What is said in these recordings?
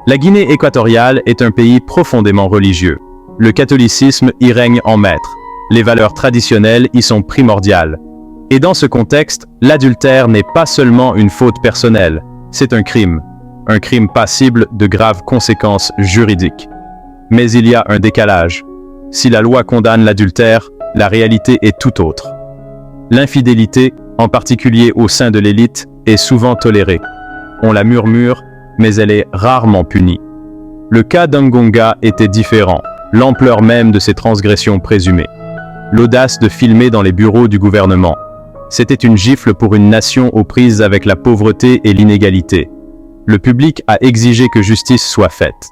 La Guinée équatoriale est un pays profondément religieux. Le catholicisme y règne en maître. Les valeurs traditionnelles y sont primordiales. Et dans ce contexte, l'adultère n'est pas seulement une faute personnelle, c'est un crime passible de graves conséquences juridiques. Mais il y a un décalage. Si la loi condamne l'adultère, la réalité est tout autre. L'infidélité, en particulier au sein de l'élite, est souvent tolérée. On la murmure, mais elle est rarement punie. Le cas d'Ngonga était différent, l'ampleur même de ses transgressions présumées. L'audace de filmer dans les bureaux du gouvernement. C'était une gifle pour une nation aux prises avec la pauvreté et l'inégalité. Le public a exigé que justice soit faite.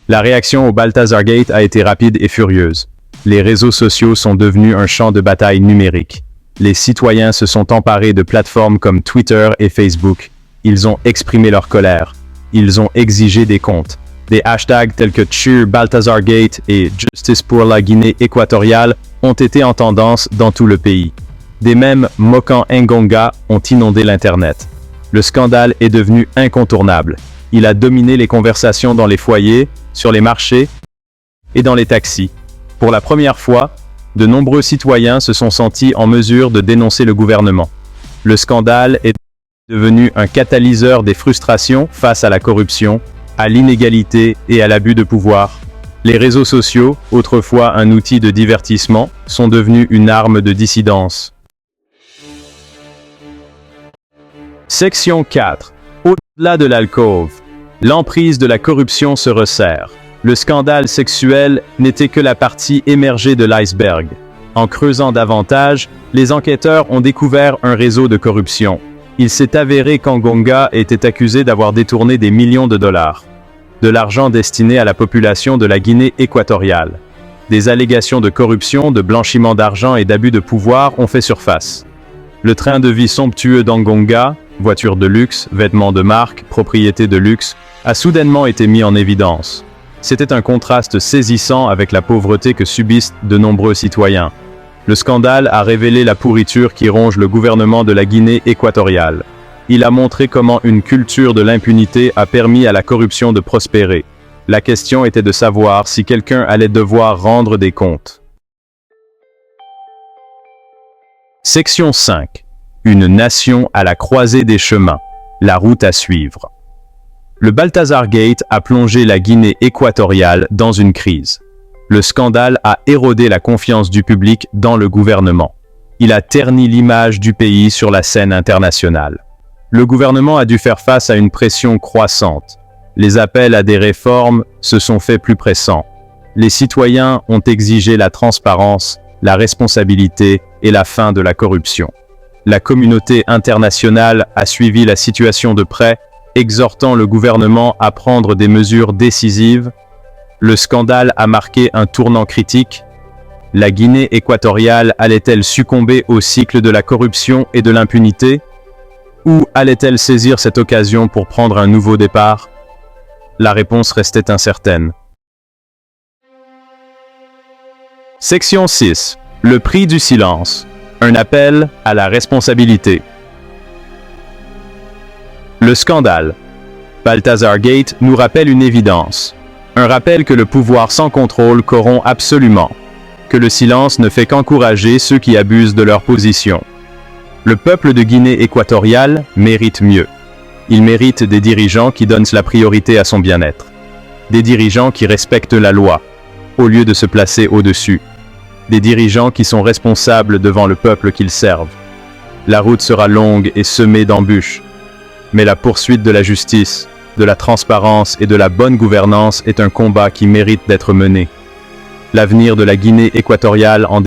La réaction au Balthazar Gate a été rapide et furieuse. Les réseaux sociaux sont devenus un champ de bataille numérique. Les citoyens se sont emparés de plateformes comme Twitter et Facebook. Ils ont exprimé leur colère. Ils ont exigé des comptes. Des hashtags tels que Cheer Balthazar Gate et Justice pour la Guinée équatoriale ont été en tendance dans tout le pays. Des mèmes moquant Ngonga ont inondé l'Internet. Le scandale est devenu incontournable. Il a dominé les conversations dans les foyers, sur les marchés et dans les taxis. Pour la première fois, de nombreux citoyens se sont sentis en mesure de dénoncer le gouvernement. Le scandale est devenu un catalyseur des frustrations face à la corruption, à l'inégalité et à l'abus de pouvoir. Les réseaux sociaux, autrefois un outil de divertissement, sont devenus une arme de dissidence. Section 4. Au-delà de l'alcôve, l'emprise de la corruption se resserre. Le scandale sexuel n'était que la partie émergée de l'iceberg. En creusant davantage, les enquêteurs ont découvert un réseau de corruption. Il s'est avéré qu'Ngonga était accusé d'avoir détourné des millions de dollars. De l'argent destiné à la population de la Guinée équatoriale. Des allégations de corruption, de blanchiment d'argent et d'abus de pouvoir ont fait surface. Le train de vie somptueux d'Ngonga, voitures de luxe, vêtements de marque, propriétés de luxe, a soudainement été mis en évidence. C'était un contraste saisissant avec la pauvreté que subissent de nombreux citoyens. Le scandale a révélé la pourriture qui ronge le gouvernement de la Guinée équatoriale. Il a montré comment une culture de l'impunité a permis à la corruption de prospérer. La question était de savoir si quelqu'un allait devoir rendre des comptes. Section 5. Une nation à la croisée des chemins. La route à suivre. Le Balthazar Gate a plongé la Guinée équatoriale dans une crise. Le scandale a érodé la confiance du public dans le gouvernement. Il a terni l'image du pays sur la scène internationale. Le gouvernement a dû faire face à une pression croissante. Les appels à des réformes se sont faits plus pressants. Les citoyens ont exigé la transparence, la responsabilité et la fin de la corruption. La communauté internationale a suivi la situation de près, exhortant le gouvernement à prendre des mesures décisives. Le scandale a marqué un tournant critique. La Guinée équatoriale allait-elle succomber au cycle de la corruption et de l'impunité? Ou allait-elle saisir cette occasion pour prendre un nouveau départ? La réponse restait incertaine. Section 6. Le prix du silence. Un appel à la responsabilité. Le scandale. Balthazar Gate nous rappelle une évidence. Un rappel que le pouvoir sans contrôle corrompt absolument. Que le silence ne fait qu'encourager ceux qui abusent de leur position. Le peuple de Guinée équatoriale mérite mieux. Il mérite des dirigeants qui donnent la priorité à son bien-être. Des dirigeants qui respectent la loi, au lieu de se placer au-dessus. Des dirigeants qui sont responsables devant le peuple qu'ils servent. La route sera longue et semée d'embûches. Mais la poursuite de la justice, de la transparence et de la bonne gouvernance est un combat qui mérite d'être mené. L'avenir de la Guinée équatoriale en